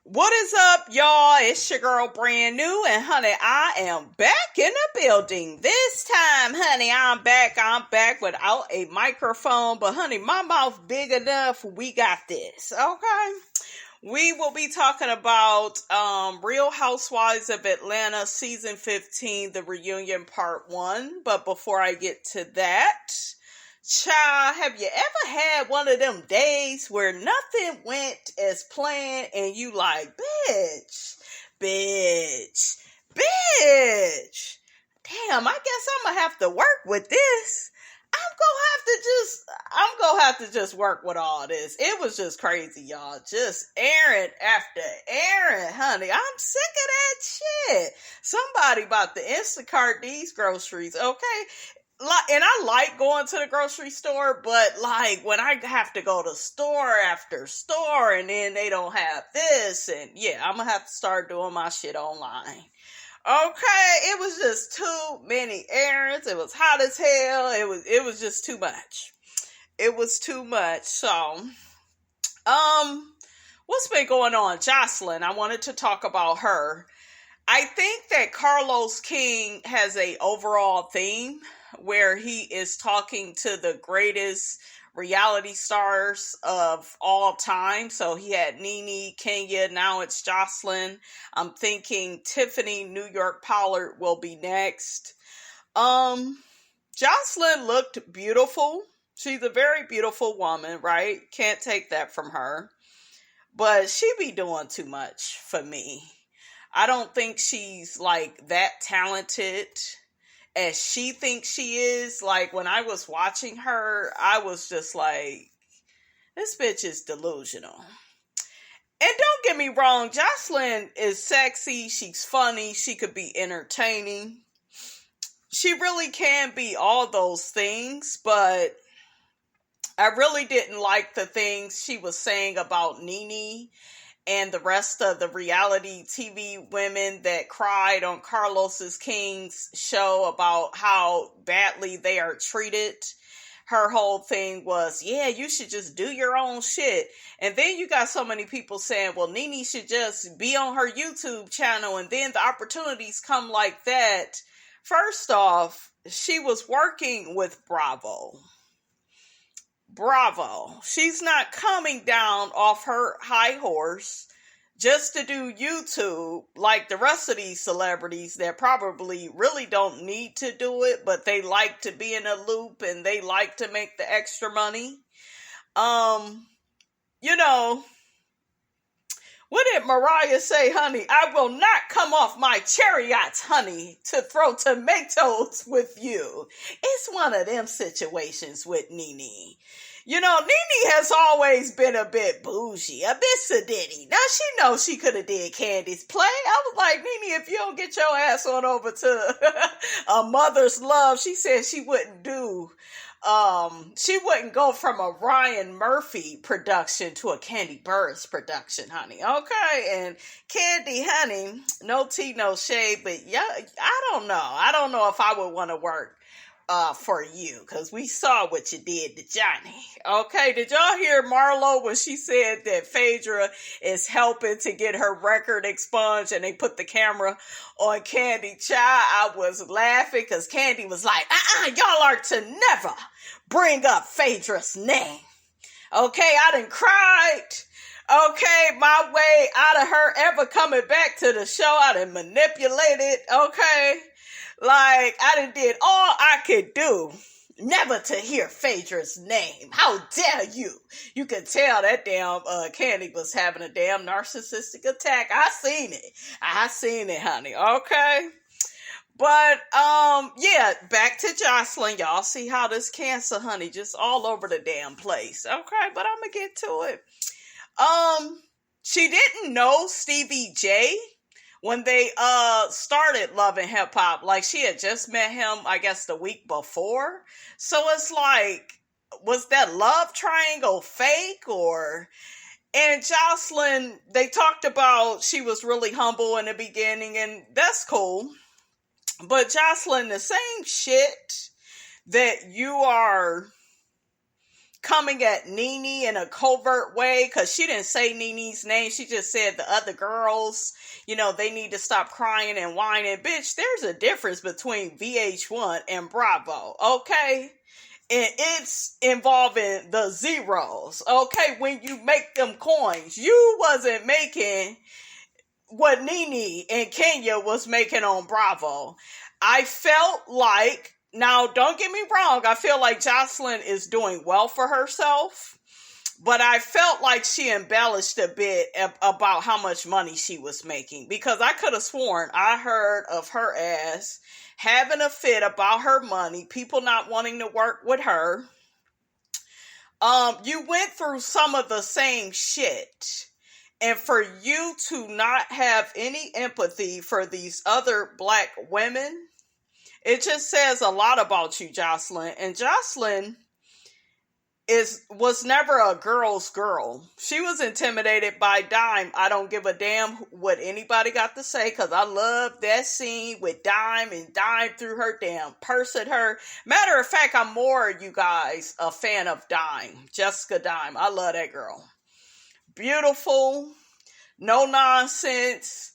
What is up, y'all? It's your girl, Brand New, and honey, I am back in the building. This time, honey, I'm back without a microphone, but honey, my mouth big enough. We got this, okay? We will be talking about Real Housewives of Atlanta Season 15, The Reunion Part 1. But before I get to that, child, have you ever had one of them days where nothing went as planned and you like, bitch? Damn, I guess I'm gonna have to work with this. I'm gonna have to just work with all this. It was just crazy, y'all. Just errand after errand, honey. I'm sick of that shit. Somebody about to Instacart these groceries, okay? And I like going to the grocery store, but like when I have to go to store after store and then they don't have this, and yeah, I'm gonna have to start doing my shit online. Okay, it was just too many errands. It was hot as hell. It was just too much. It was too much. So, what's been going on? Jocelyn, I wanted to talk about her. I think that Carlos King has a overall theme where he is talking to the greatest reality stars of all time. So he had Nene, Kenya, now it's Jocelyn. I'm thinking Tiffany New York Pollard will be next. Jocelyn looked beautiful. She's a very beautiful woman, right? Can't take that from her. But she be doing too much for me. I don't think she's like that talented as she thinks she is. Like when I was watching her, I was just like, this bitch is delusional. And don't get me wrong, Jocelyn is sexy, she's funny, she could be entertaining. She really can be all those things, but I really didn't like the things she was saying about Nene and the rest of the reality TV women that cried on Carlos King's show about how badly they are treated. Her whole thing was, yeah, you should just do your own shit. And then you got so many people saying, well, Nene should just be on her YouTube channel, and then the opportunities come like that. First off, she was working with Bravo. She's not coming down off her high horse just to do YouTube like the rest of these celebrities that probably really don't need to do it, but they like to be in a loop and they like to make the extra money. What did Mariah say, honey? I will not come off my chariots, honey, to throw tomatoes with you. It's one of them situations with Nene. You know, Nene has always been a bit bougie, a bit sedity. Now, she knows she could have did Candy's play. I was like, Nene, if you don't get your ass on over to A Mother's Love, she said she wouldn't do, she wouldn't go from a Ryan Murphy production to a kandiburruss production, honey. Okay, and Candy, honey, no tea, no shade, but yeah, I don't know. I don't know if I would want to work for you, because we saw what you did to Johnny. Okay, did y'all hear Marlo when she said that Phaedra is helping to get her record expunged and they put the camera on Candy? Child, I was laughing because Candy was like, y'all are to never bring up Phaedra's name. Okay, I done cried. Okay, my way out of her ever coming back to the show, I done manipulated. Okay, like, I done did all I could do never to hear Phaedra's name. How dare you? You could tell that damn Candy was having a damn narcissistic attack. I seen it, honey. Okay? But, yeah, back to Jocelyn. Y'all see how this cancer, honey, just all over the damn place. Okay, but I'm gonna get to it. She didn't know Stevie J when they started Love and Hip Hop. Like, she had just met him, I guess, the week before. So it's like, was that love triangle fake? And Jocelyn, they talked about she was really humble in the beginning, and that's cool. But Jocelyn, the same shit that you are coming at Nene in a covert way, because she didn't say Nene's name. She just said the other girls, they need to stop crying and whining. Bitch, there's a difference between VH1 and Bravo, okay? And it's involving the zeros, okay? When you make them coins, you wasn't making what Nene and Kenya was making on Bravo. I felt like, now don't get me wrong, I feel like Jocelyn is doing well for herself, but I felt like she embellished a bit about how much money she was making, because I could have sworn I heard of her ass having a fit about her money, people not wanting to work with her. You went through some of the same shit. And for you to not have any empathy for these other black women, it just says a lot about you, Jocelyn. And Jocelyn was never a girl's girl. She was intimidated by Dime. I don't give a damn what anybody got to say, because I love that scene with Dime, and Dime threw her damn purse at her. Matter of fact, I'm more, you guys, a fan of Dime. Jessica Dime. I love that girl. Beautiful, no nonsense.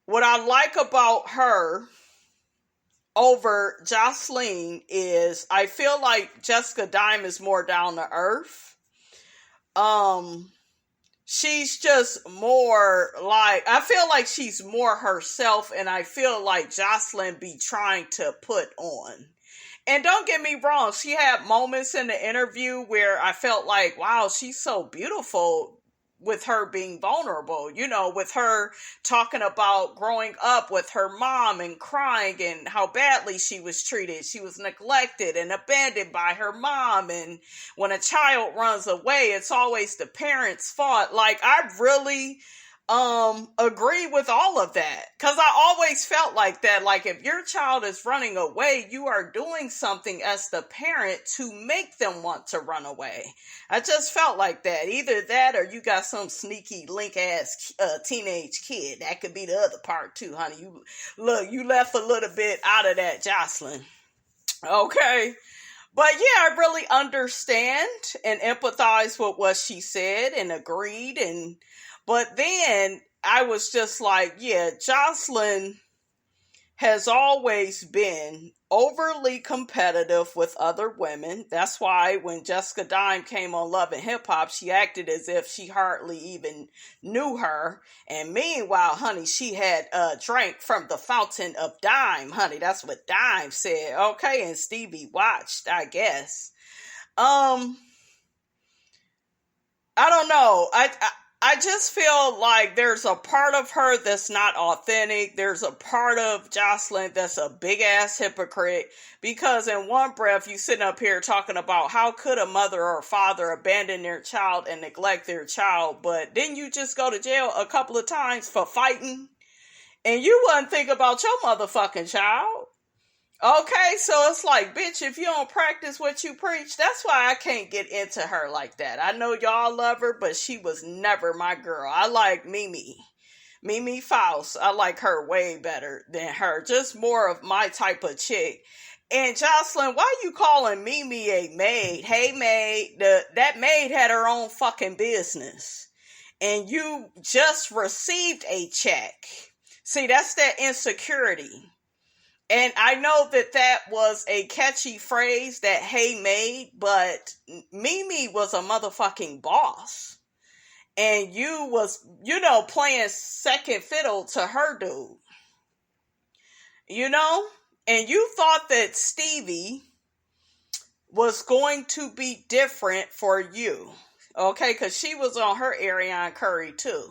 What I like about her over Jocelyn is I feel like Jessica Dime is more down to earth. She's just more like, I feel like she's more herself, and I feel like Jocelyn be trying to put on. And don't get me wrong, she had moments in the interview where I felt like, wow, she's so beautiful, with her being vulnerable, with her talking about growing up with her mom and crying and how badly she was treated. She was neglected and abandoned by her mom. And when a child runs away, it's always the parents' fault. Like, I really agree with all of that, because I always felt like that. Like, if your child is running away, you are doing something as the parent to make them want to run away. I just felt like that. Either that, or you got some sneaky link ass teenage kid. That could be the other part too, honey. You left a little bit out of that, Jocelyn. Okay. But yeah, I really understand and empathize with what she said and agreed. But then I was just like, yeah, Jocelyn has always been overly competitive with other women. That's why when Jessica Dime came on Love and Hip Hop, she acted as if she hardly even knew her. And meanwhile, honey, she had drank from the fountain of Dime, honey. That's what Dime said. Okay, and Stevie watched, I guess. I don't know. I just feel like there's a part of her that's not authentic. There's a part of Jocelyn that's a big ass hypocrite, because in one breath you sitting up here talking about how could a mother or father abandon their child and neglect their child, but didn't you just go to jail a couple of times for fighting? And you wouldn't think about your motherfucking child. Okay, so it's like, bitch, if you don't practice what you preach, that's why I can't get into her like that. I know y'all love her, but she was never my girl. I like Mimi Faust. I like her way better than her. Just more of my type of chick. And Jocelyn, why you calling Mimi a maid? Hey, maid, that maid had her own fucking business. And you just received a check. See, that's that insecurity. And I know that was a catchy phrase that Hey made, but Mimi was a motherfucking boss. And you was, playing second fiddle to her dude. And you thought that Stevie was going to be different for you. Okay, because she was on her Ariana Curry too.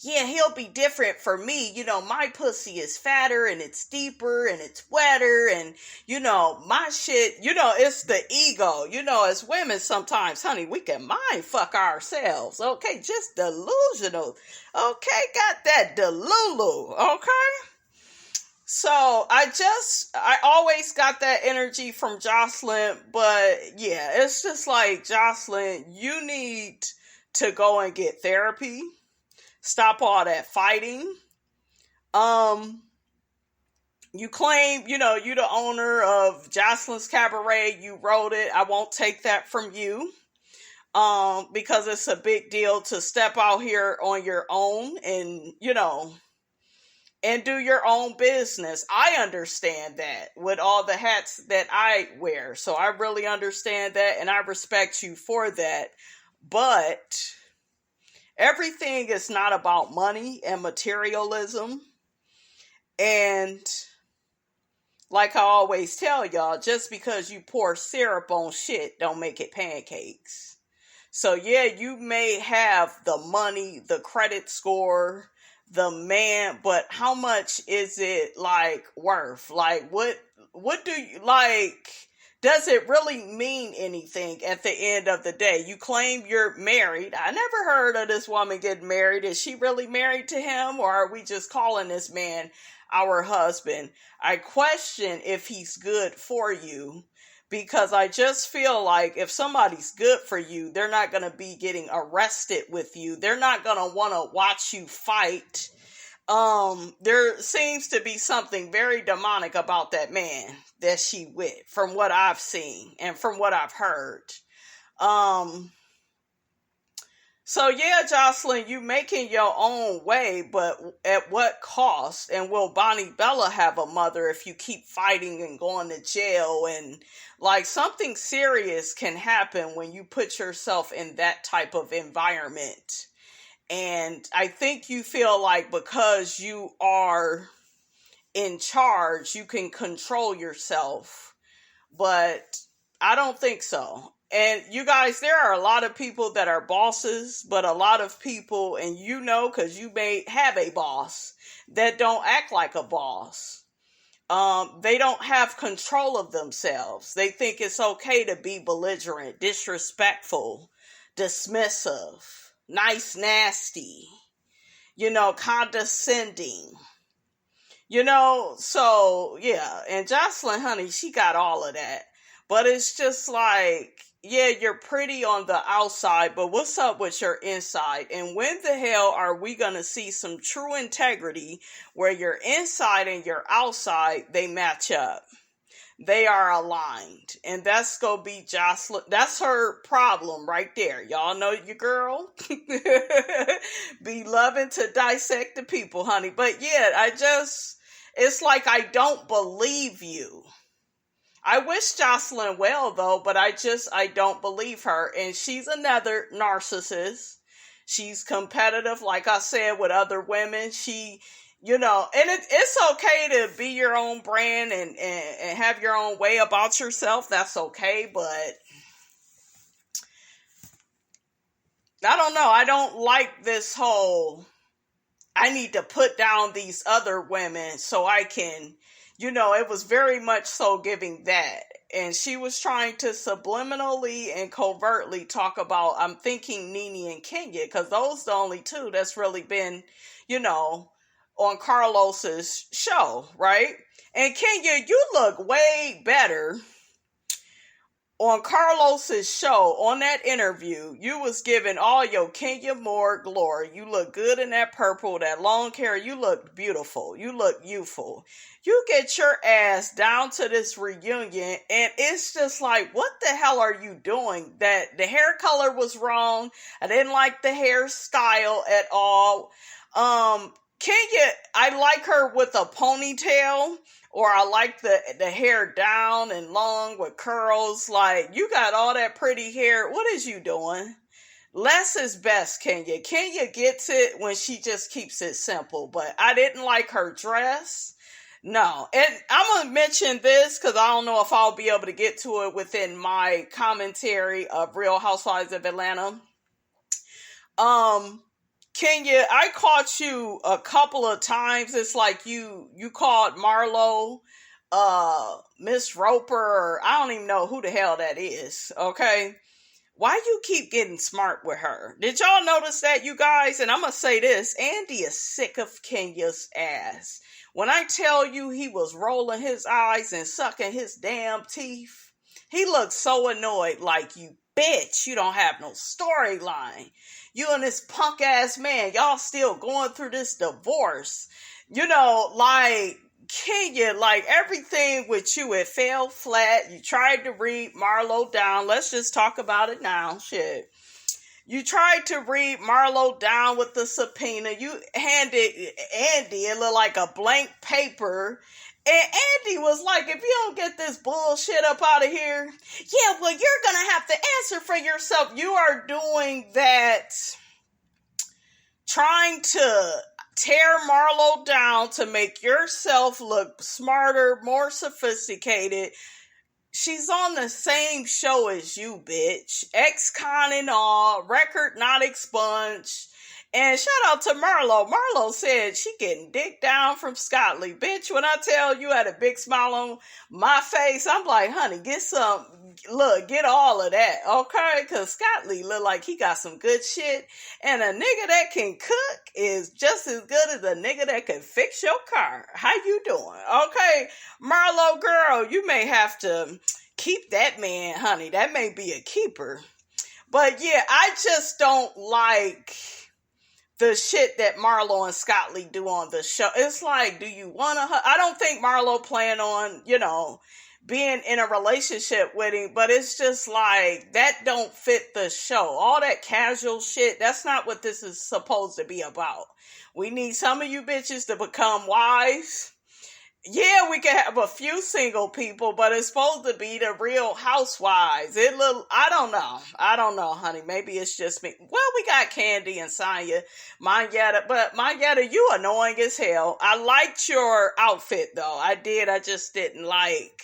Yeah, he'll be different for me. My pussy is fatter and it's deeper and it's wetter and, my shit, it's the ego. As women sometimes, honey, we can mind fuck ourselves. Okay, just delusional. Okay, got that delulu. Okay? So I always got that energy from Jocelyn, but yeah, it's just like, Jocelyn, you need to go and get therapy. Stop all that fighting. You claim, you the owner of Jocelyn's Cabaret. You wrote it. I won't take that from you. because it's a big deal to step out here on your own and, and do your own business. I understand that with all the hats that I wear. So I really understand that and I respect you for that. But everything is not about money and materialism. And like I always tell y'all, just because you pour syrup on shit don't make it pancakes. So yeah, you may have the money, the credit score, the man, but how much is it worth? What do you does it really mean anything at the end of the day? You claim you're married. I never heard of this woman getting married. Is she really married to him, or are we just calling this man our husband? I question if he's good for you, because I just feel like if somebody's good for you, they're not going to be getting arrested with you. They're not going to want to watch you fight. There seems to be something very demonic about that man that she with, from what I've seen and from what I've heard. So yeah, Jocelyn, you making your own way, but at what cost? And will Bonnie Bella have a mother if you keep fighting and going to jail? And something serious can happen when you put yourself in that type of environment. And I think you feel like because you are in charge, you can control yourself. But I don't think so. And you guys, there are a lot of people that are bosses, but a lot of people, and because you may have a boss, that don't act like a boss. They don't have control of themselves. They think it's okay to be belligerent, disrespectful, dismissive, nice, nasty, condescending. So yeah, and Jocelyn, honey, she got all of that. But it's just yeah, you're pretty on the outside, but what's up with your inside? And when the hell are we going to see some true integrity where your inside and your outside, they match up? They are aligned. And that's going to be Jocelyn. That's her problem right there. Y'all know your girl. Be loving to dissect the people, honey. But yeah, it's like I don't believe you. I wish Jocelyn well, though, but I don't believe her. And she's another narcissist. She's competitive, like I said, with other women. She, and it's okay to be your own brand and have your own way about yourself. That's okay, but I don't know. I don't like this whole, I need to put down these other women so I can, it was very much so giving that. And she was trying to subliminally and covertly talk about, I'm thinking Nene and Kenya, because those are the only two that's really been, on Carlos's show, right? And Kenya, you look way better on Carlos's show. On that interview, you was giving all your kenyamoore glory. You look good in that purple, that long hair. You look beautiful. You look youthful. You get your ass down to this reunion, and it's just like, what the hell are you doing? That the hair color was wrong. I didn't like the hairstyle at all. Kenya, I like her with a ponytail, or I like the hair down and long with curls. You got all that pretty hair. What is you doing? Less is best, Kenya. Kenya gets it when she just keeps it simple, but I didn't like her dress. No, and I'm going to mention this because I don't know if I'll be able to get to it within my commentary of Real Housewives of Atlanta. Kenya, I caught you a couple of times. It's like you called Marlo, Miss Roper, or I don't even know who the hell that is, okay? Why you keep getting smart with her? Did y'all notice that, you guys? And I'm going to say this, Andy is sick of Kenya's ass. When I tell you he was rolling his eyes and sucking his damn teeth, he looked so annoyed, like, you bitch, you don't have no storyline. You and this punk ass man, y'all still going through this divorce. Kenya, everything with you, it fell flat. You tried to read Marlo down. Let's just talk about it now. Shit. You tried to read Marlo down with the subpoena. You handed Andy, it looked like a blank paper. And Andy was like, if you don't get this bullshit up out of here, yeah, well, you're going to have to answer for yourself. You are doing that, trying to tear Marlo down to make yourself look smarter, more sophisticated. She's on the same show as you, bitch. Ex-con and all, record not expunged. And shout out to Marlo. Marlo said she getting dick down from Scott Lee. Bitch, when I tell you I had a big smile on my face, I'm like, honey, get some, look, get all of that, okay? Because Scott Lee look like he got some good shit. And a nigga that can cook is just as good as a nigga that can fix your car. How you doing? Okay, Marlo, girl, you may have to keep that man, honey. That may be a keeper. But yeah, I just don't like the shit that Marlo and Scott Lee do on the show. It's like, do you want to... I don't think Marlo plan on, being in a relationship with him, but it's just like, that don't fit the show. All that casual shit, that's not what this is supposed to be about. We need some of you bitches to become wives. Yeah, we can have a few single people, but it's supposed to be the real housewives. I don't know, honey. Maybe it's just me. Well, we got Candy and Sanya, Manyetta, but Manyetta, you annoying as hell. I liked your outfit though. I did. I just didn't like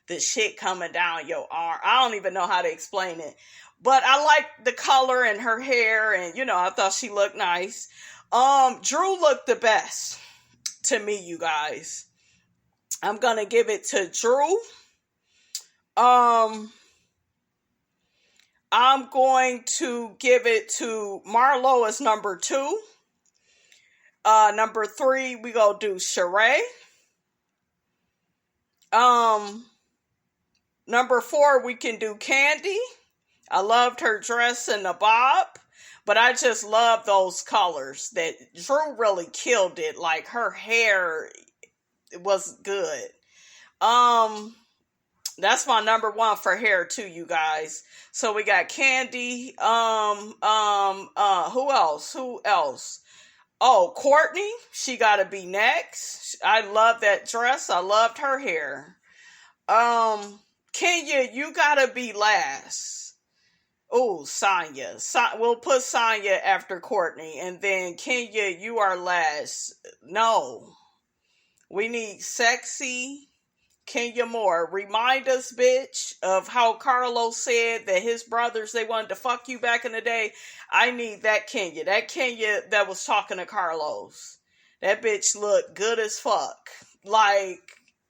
the shit coming down your arm. I don't even know how to explain it, but I liked the color and her hair, and I thought she looked nice. Drew looked the best to me, you guys. I'm going to give it to Drew. I'm going to give it to Marlo as number 2. Number 3, we going to do Sheree. Number 4, we can do Candy. I loved her dress and the bob, but I just love those colors that Drew really killed it. Like her hair, it was good. That's my number 1 for hair too, you guys. So we got Candy. Who else? Oh, Courtney. She gotta be next. I love that dress. I loved her hair. Kenya, you gotta be last. Oh, Sanya. We'll put Sanya after Courtney, and then Kenya, you are last. No. We need sexy Kenyamoore. Remind us, bitch, of how Carlos said that his brothers, they wanted to fuck you back in the day. I need that Kenya. That Kenya that was talking to Carlos. That bitch looked good as fuck. Like,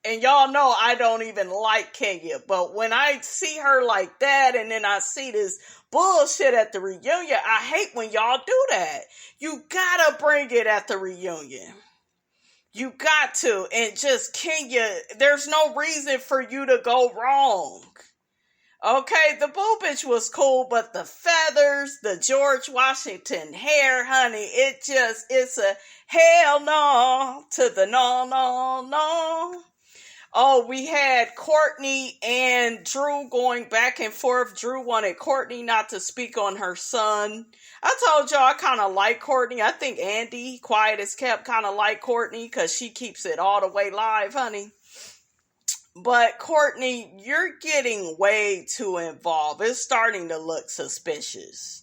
and y'all know I don't even like Kenya, but when I see her like that and then I see this bullshit at the reunion, I hate when y'all do that. You gotta bring it at the reunion. You got to. And just Kenya, there's no reason for you to go wrong. Okay, the boo bitch was cool, but the feathers, the George Washington hair, honey, it's a hell no to the no. Oh, we had Courtney and Drew going back and forth. Drew wanted Courtney not to speak on her son. I told y'all I kind of like Courtney. I think Andy, quiet as kept, kind of like Courtney because she keeps it all the way live, honey. But Courtney, you're getting way too involved. It's starting to look suspicious.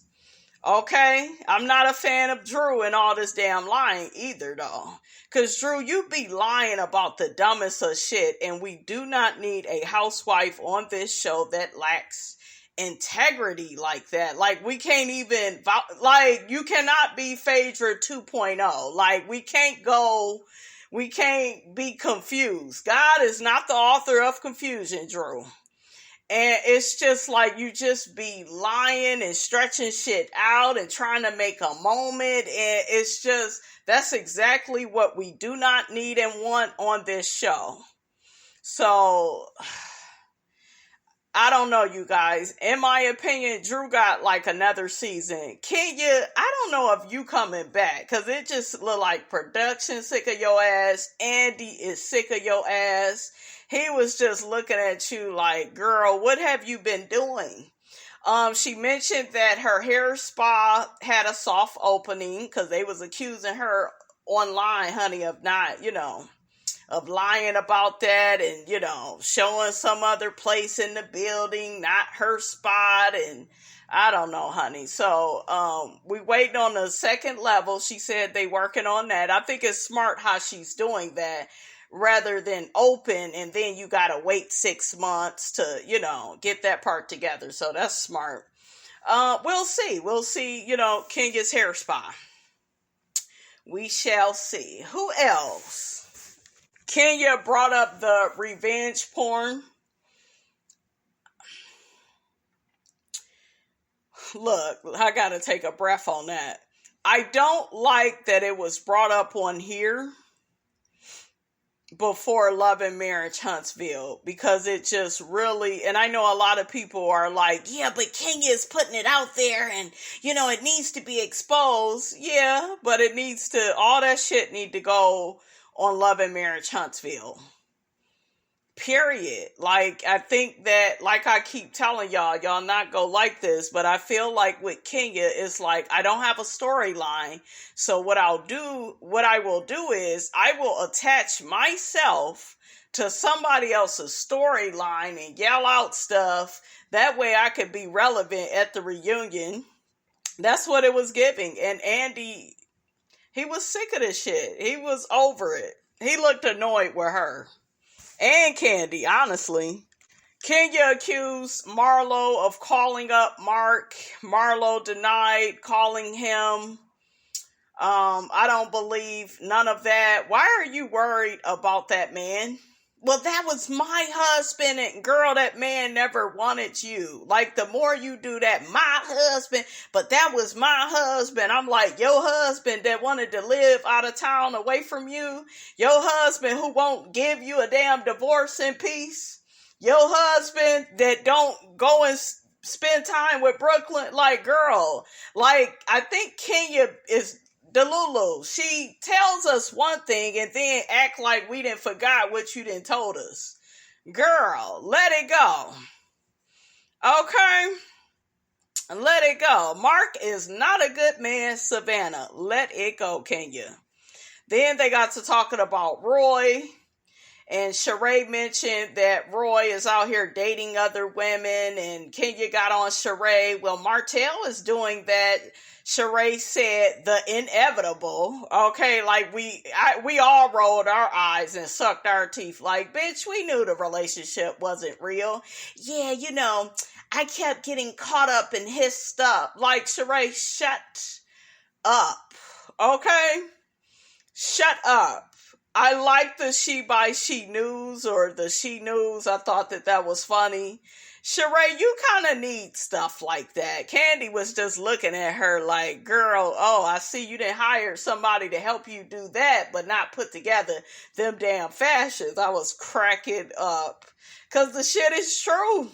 Okay? I'm not a fan of Drew and all this damn lying either, though. Because, Drew, you be lying about the dumbest of shit, and we do not need a housewife on this show that lacks integrity like that. Like, we can't even, like, you cannot be Phaedra 2.0. Like, we can't be confused. God is not the author of confusion, Drew. And it's just like you just be lying and stretching shit out and trying to make a moment. And it's just, that's exactly what we do not need and want on this show. So, I don't know, you guys. In my opinion, Drew got like another season. Kenya, I don't know if you coming back because it just look like production sick of your ass. Andy is sick of your ass. He was just looking at you like, girl, what have you been doing? She mentioned that her hair spa had a soft opening because they was accusing her online, honey, of not, of lying about that and, showing some other place in the building, not her spot. And I don't know, honey. So, we waiting on the second level. She said they working on that. I think it's smart how she's doing that rather than open and then you got to wait 6 months to, get that part together. So that's smart. We'll see. We'll see, Kenya's hair spa. We shall see. Who else? Kenya brought up the revenge porn. Look, I got to take a breath on that. I don't like that it was brought up on here before Love and Marriage Huntsville, because it just really, and I know a lot of people are like, yeah, but Kenya is putting it out there and, it needs to be exposed. Yeah, but all that shit need to go on Love and Marriage Huntsville. Period. Like, I think that, like I keep telling y'all not go like this, but I feel like with Kenya, it's like, I don't have a storyline. So what I will do is I will attach myself to somebody else's storyline and yell out stuff. That way I could be relevant at the reunion. That's what it was giving. And Andy, he was sick of this shit. He was over it. He looked annoyed with her. And Kandi, honestly. Kenya accused Marlo of calling up Mark. Marlo denied calling him. I don't believe none of that. Why are you worried about that man? Well, that was my husband, and girl, that man never wanted you. Like, the more you do that, my husband, but that was my husband. I'm like, your husband that wanted to live out of town away from you, your husband who won't give you a damn divorce in peace, your husband that don't go and spend time with Brooklyn. Like, girl, like, I think Kenya is Delulu. She tells us one thing and then act like we didn't forgot what you done told us. Girl, let it go. Okay? Let it go. Mark is not a good man, Savannah. Let it go, Kenya. Then they got to talking about Roy. And Sheree mentioned that Roy is out here dating other women. And Kenya got on Sheree. Well, Martell is doing that. Sheree said the inevitable. Okay, like we all rolled our eyes and sucked our teeth. Like, bitch, we knew the relationship wasn't real. Yeah, I kept getting caught up in his stuff. Like, Sheree, shut up. Okay? Shut up. I like the She by She News or the She News. I thought that was funny. Sheree, you kind of need stuff like that. Kandi was just looking at her like, girl, I see you didn't hire somebody to help you do that, but not put together them damn fashions. I was cracking up. Because the shit is true.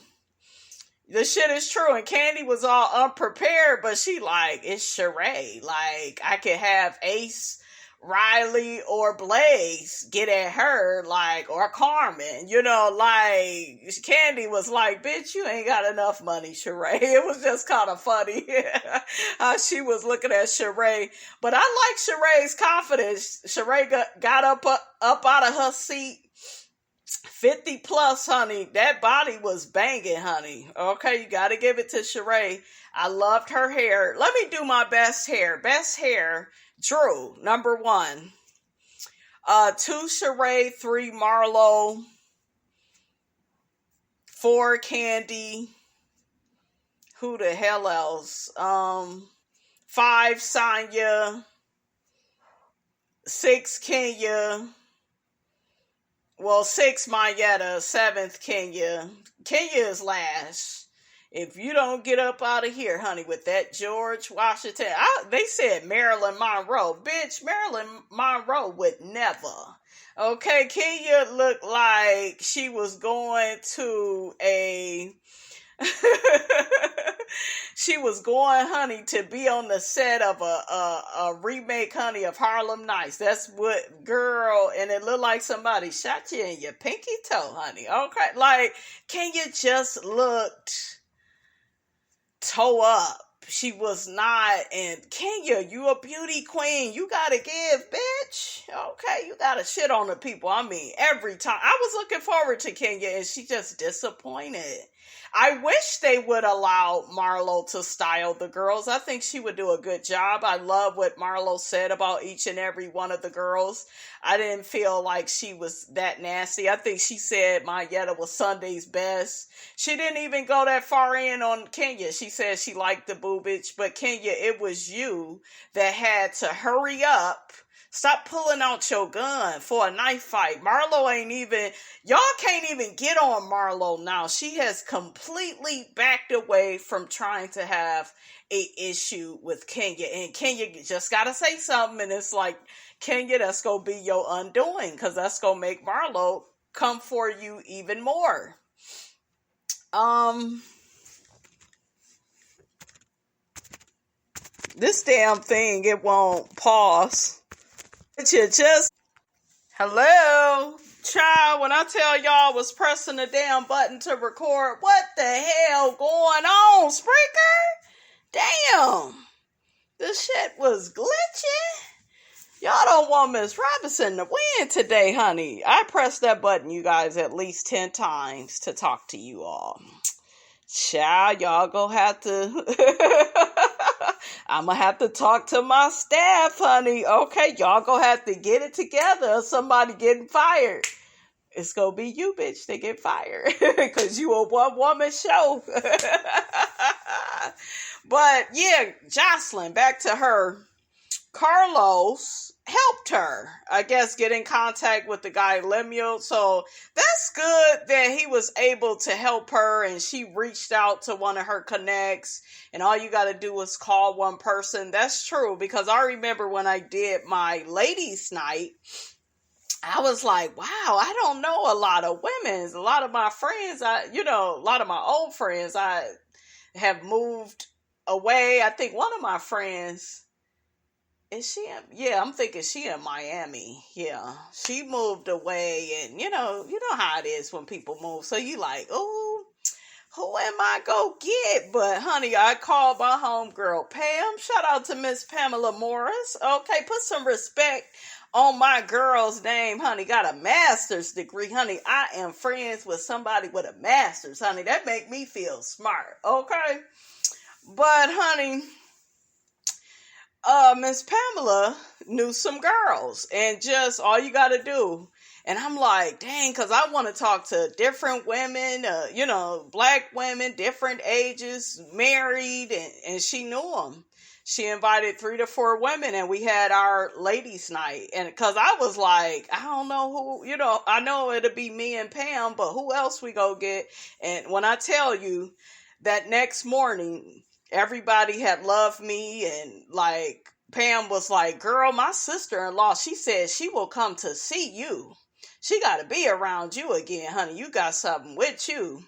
The shit is true. And Kandi was all unprepared, but she like, it's Sheree. Like, I could have Ace, Riley, or Blaze get at her, like, or Carmen, like, Kandi was like, bitch, you ain't got enough money, Sheree. It was just kind of funny how she was looking at Sheree. But I like Sheree's confidence. Sheree got up out of her seat. 50 plus, honey. That body was banging, honey. Okay, you got to give it to Sheree. I loved her hair. Let me do my best hair. Best hair. Drew, number 1. 2 Sheree, 3 Marlo, 4 Kandi. Who the hell else? 5 Sanya, 6 Kenya. Well, 6 Mayetta, 7th Kenya. Kenya is last. If you don't get up out of here, honey, with that George Washington. They said Marilyn Monroe. Bitch, Marilyn Monroe would never. Okay, Kenya looked like she was going to a... she was going, honey, to be on the set of a remake, honey, of Harlem Nights. That's what, girl, and it looked like somebody shot you in your pinky toe, honey. Okay, like, Kenya just looked... toe up. She was not. And Kenya, you a beauty queen. You gotta give, bitch. Okay, you gotta shit on the people. I mean, every time. I was looking forward to Kenya, and she just disappointed. I wish they would allow Marlo to style the girls. I think she would do a good job. I love what Marlo said about each and every one of the girls. I didn't feel like she was that nasty. I think she said Mayetta was Sunday's best. She didn't even go that far in on Kenya. She said she liked the boobage, but Kenya, it was you that had to hurry up. Stop pulling out your gun for a knife fight. Marlo ain't even, y'all can't even get on Marlo now. She has completely backed away from trying to have a issue with Kenya. And Kenya just got to say something. And it's like, Kenya, that's going to be your undoing, because that's going to make Marlo come for you even more. This damn thing, it won't pause. You just, hello, child, when I tell y'all I was pressing the damn button to record, what the hell going on, Spreaker? Damn, this shit was glitching. Y'all don't want Miss Robinson to win today, honey. I pressed that button, you guys, at least 10 times to talk to you all. Child, y'all gonna have to... I'm going to have to talk to my staff, honey. Okay, y'all going to have to get it together. Somebody getting fired. It's going to be you, bitch, that get fired. Because you a one-woman show. But, yeah, Jocelyn, back to her. Carlos helped her, I guess, get in contact with the guy Lemuel. So that's good that he was able to help her, and she reached out to one of her connects, and all you got to do is call one person. That's true, because I remember when I did my ladies' night, I was like, wow, I don't know a lot of women. A lot of my friends, a lot of my old friends, I have moved away. I think one of my friends, I'm thinking she in Miami. Yeah, she moved away, and you know how it is when people move. So you like, oh, who am I go get? But honey, I called my homegirl Pam. Shout out to Miss Pamela Morris. Okay, put some respect on my girl's name, honey. Got a master's degree, honey. I am friends with somebody with a master's, honey. That make me feel smart. Okay, but honey, Miss Pamela knew some girls, and just all you got to do. And I'm like, dang, because I want to talk to different women, black women, different ages, married, and she knew them. She invited 3 to 4 women, and we had our ladies' night. And because I was like, I don't know who, I know it'll be me and Pam, but who else we go get? And when I tell you that next morning, everybody had loved me, and like Pam was like, girl, my sister-in-law, she said she will come to see you. She got to be around you again, honey. You got something with you.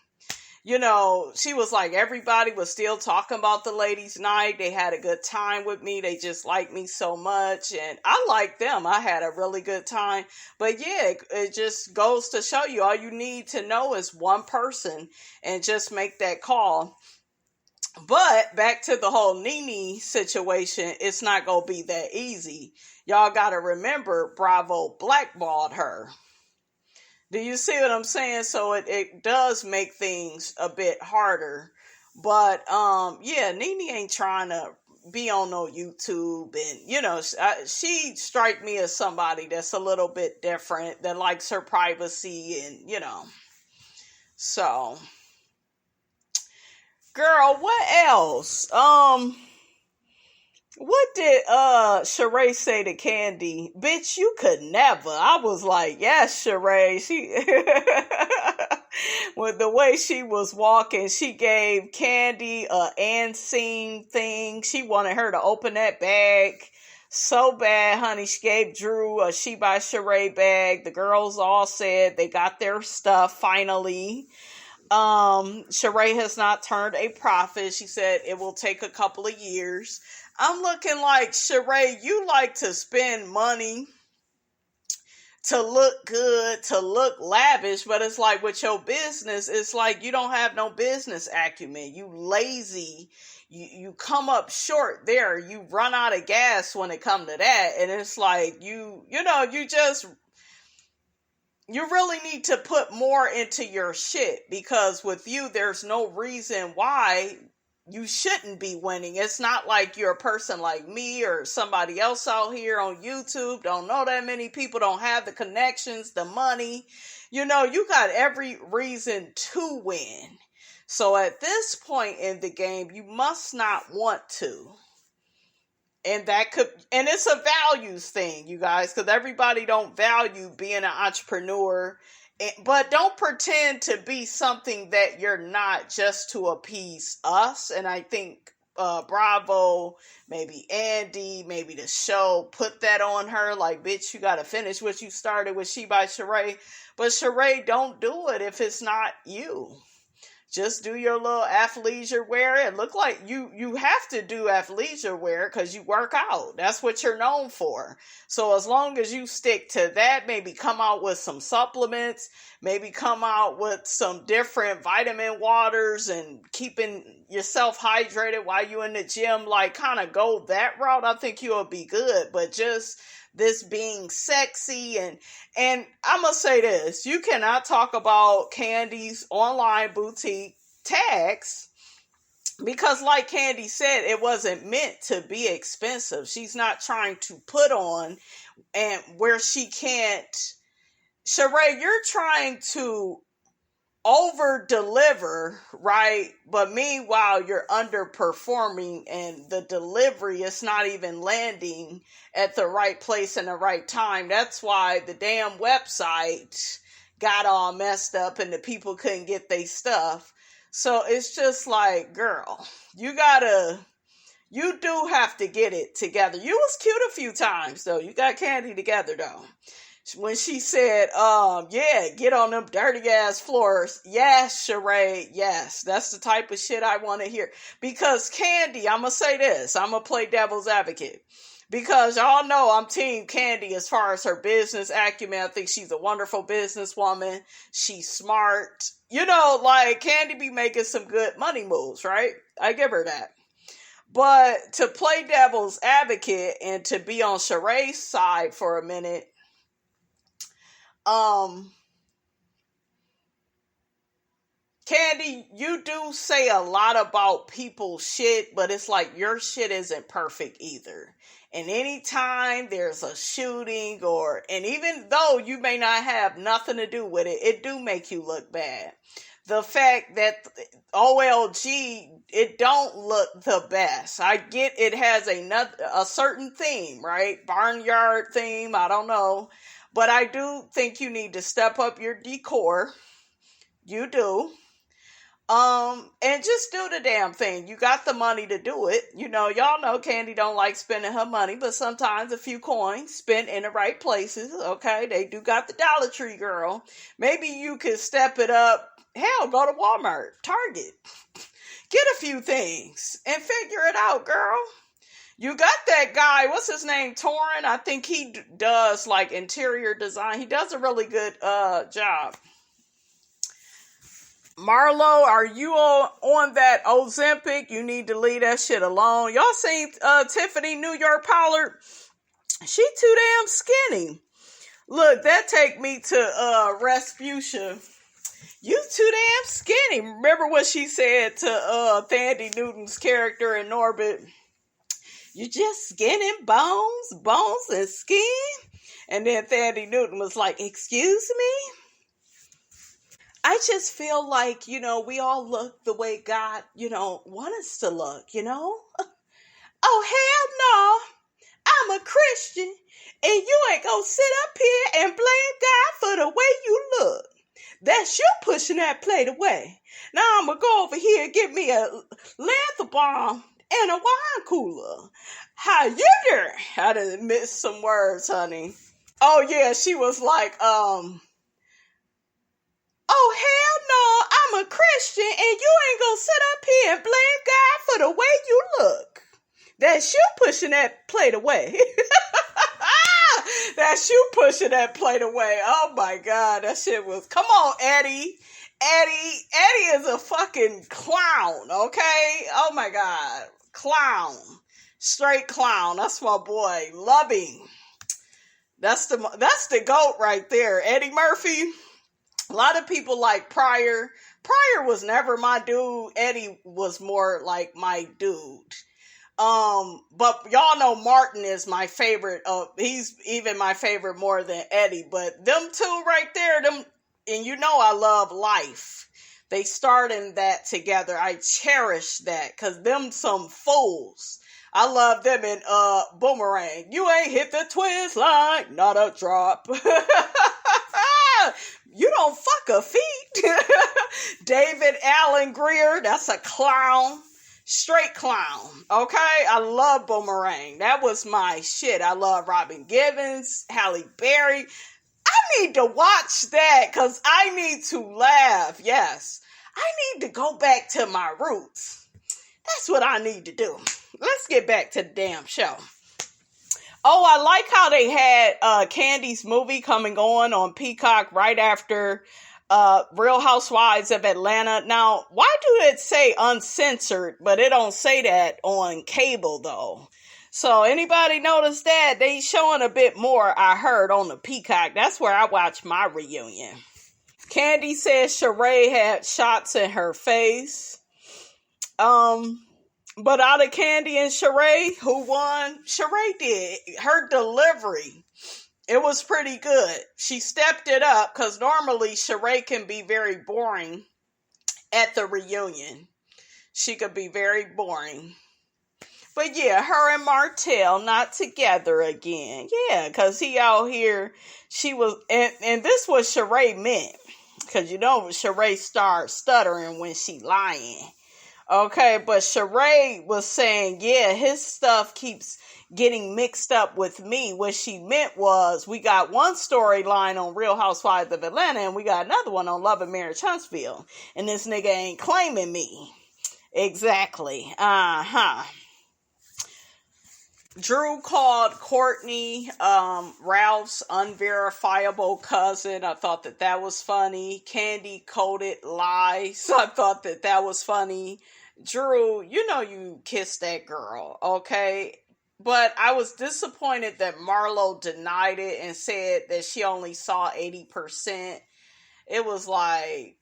She was like, everybody was still talking about the ladies' night. They had a good time with me. They just liked me so much, and I liked them. I had a really good time. But yeah, it just goes to show you, all you need to know is one person, and just make that call. But back to the whole Nene situation, it's not going to be that easy. Y'all got to remember, Bravo blackballed her. Do you see what I'm saying? So it does make things a bit harder. But, Nene ain't trying to be on no YouTube. And, she strike me as somebody that's a little bit different, that likes her privacy and, So... Girl, what else? What did Sheree say to Candy? Bitch, you could never. I was like, yes, Sheree. She with the way she was walking, she gave Candy a unseen thing. She wanted her to open that bag so bad, honey. She gave Drew a She by Sheree bag. The girls all said they got their stuff finally. Sheree has not turned a profit. She said it will take a couple of years. I'm looking like, Sheree, you like to spend money to look good, to look lavish, but it's like with your business, it's like you don't have no business acumen. You lazy. You come up short there. You run out of gas when it comes to that. And it's like you really need to put more into your shit, because with you, there's no reason why you shouldn't be winning. It's not like you're a person like me or somebody else out here on YouTube. Don't know that many people, don't have the connections, the money. You got every reason to win. So at this point in the game, you must not want to. And it's a values thing, you guys, because everybody don't value being an entrepreneur. But don't pretend to be something that you're not just to appease us. And I think Bravo, maybe Andy, maybe the show put that on her. Like, bitch, you got to finish what you started with She by Sheree. But Sheree, don't do it if it's not you. Just do your little athleisure wear. It look like you have to do athleisure wear because you work out. That's what you're known for. So as long as you stick to that, maybe come out with some supplements, maybe come out with some different vitamin waters and keeping yourself hydrated while you're in the gym, like kind of go that route. I think you'll be good. But just this being sexy and I'm going to say this, you cannot talk about Candy's online boutique tags because like Candy said, it wasn't meant to be expensive. She's not trying to put on and where she can't. Sheree, you're trying to over deliver, right? But meanwhile, you're underperforming and the delivery is not even landing at the right place and the right time. That's why the damn website got all messed up and the people couldn't get their stuff. So it's just like, girl, you do have to get it together. You was cute a few times though. You got Candy together though. When she said, yeah, get on them dirty ass floors. Yes, Sheree. Yes, that's the type of shit I want to hear. Because Candy, I'm going to say this. I'm going to play devil's advocate. Because y'all know I'm team Candy as far as her business acumen. I think she's a wonderful businesswoman. She's smart. Like Candy be making some good money moves, right? I give her that. But to play devil's advocate and to be on Sheree's side for a minute, Candy, you do say a lot about people's shit, but it's like your shit isn't perfect either. And anytime there's a shooting and even though you may not have nothing to do with it, it do make you look bad. The fact that OLG, it don't look the best. I get it has a certain theme, right? Barnyard theme, I don't know. But I do think you need to step up your decor. You do. And just do the damn thing. You got the money to do it. Y'all know Candy don't like spending her money, but sometimes a few coins spent in the right places. Okay, they do got the Dollar Tree, girl. Maybe you could step it up. Hell, go to Walmart, Target. Get a few things and figure it out, girl. You got that guy, what's his name, Torrin? I think he does like interior design. He does a really good job. Marlo, are you on that Ozempic? You need to leave that shit alone. Y'all seen Tiffany New York Pollard? She too damn skinny. Look, that take me to Rasputia. You too damn skinny. Remember what she said to Thandie Newton's character in Norbit? You just skin and bones and skin. And then Thandie Newton was like, excuse me? I just feel like, we all look the way God, want us to look, Oh, hell no. I'm a Christian. And you ain't gonna sit up here and blame God for the way you look. That's you pushing that plate away. Now I'm gonna go over here and get me a leather bomb and a wine cooler. How you doing? I done missed some words, honey. Oh yeah, she was like, oh hell no, I'm a Christian and you ain't gonna sit up here and blame God for the way you look. That's you pushing that plate away. That shoe pushing that plate away. Oh my God, that shit was. Come on, Eddie. Eddie is a fucking clown. Okay. Oh my God, clown. Straight clown. That's my boy. Love him. That's the GOAT right there. Eddie Murphy. A lot of people like Pryor. Pryor was never my dude. Eddie was more like my dude. But y'all know Martin is my favorite. He's even my favorite more than Eddie. But them two right there, and you know I love Life. They started that together. I cherish that because them some fools. I love them in Boomerang. You ain't hit the twist line, not a drop. You don't fuck a feet. David Allen Greer, that's a clown. Straight clown. Okay? I love Boomerang. That was my shit. I love Robin Givens, Halle Berry. I need to watch that because I need to laugh. Yes. I need to go back to my roots. That's what I need to do. Let's get back to the damn show. Oh, I like how they had Candy's movie coming on Peacock right after Real Housewives of Atlanta. Now, why do it say uncensored, but it don't say that on cable, though? So, anybody notice that? They showing a bit more, I heard, on the Peacock. That's where I watch my reunion. Candy says Sheree had shots in her face. But out of Candy and Sheree, who won? Sheree did. Her delivery, it was pretty good. She stepped it up because normally Sheree can be very boring at the reunion. She could be very boring. But yeah, her and Martell not together again. Yeah, because he out here, she was, and this was Sheree meant. Because you know Sheree starts stuttering when she lying. Okay, but Sheree was saying, yeah, his stuff keeps getting mixed up with me. What she meant was, we got one storyline on Real Housewives of Atlanta, and we got another one on Love and Marriage Huntsville. And this nigga ain't claiming me. Exactly. Drew called Courtney Ralph's unverifiable cousin. I thought that was funny. Candy coded lies. I thought that was funny. Drew, you know you kissed that girl, okay? But I was disappointed that Marlo denied it and said that she only saw 80%. It was like,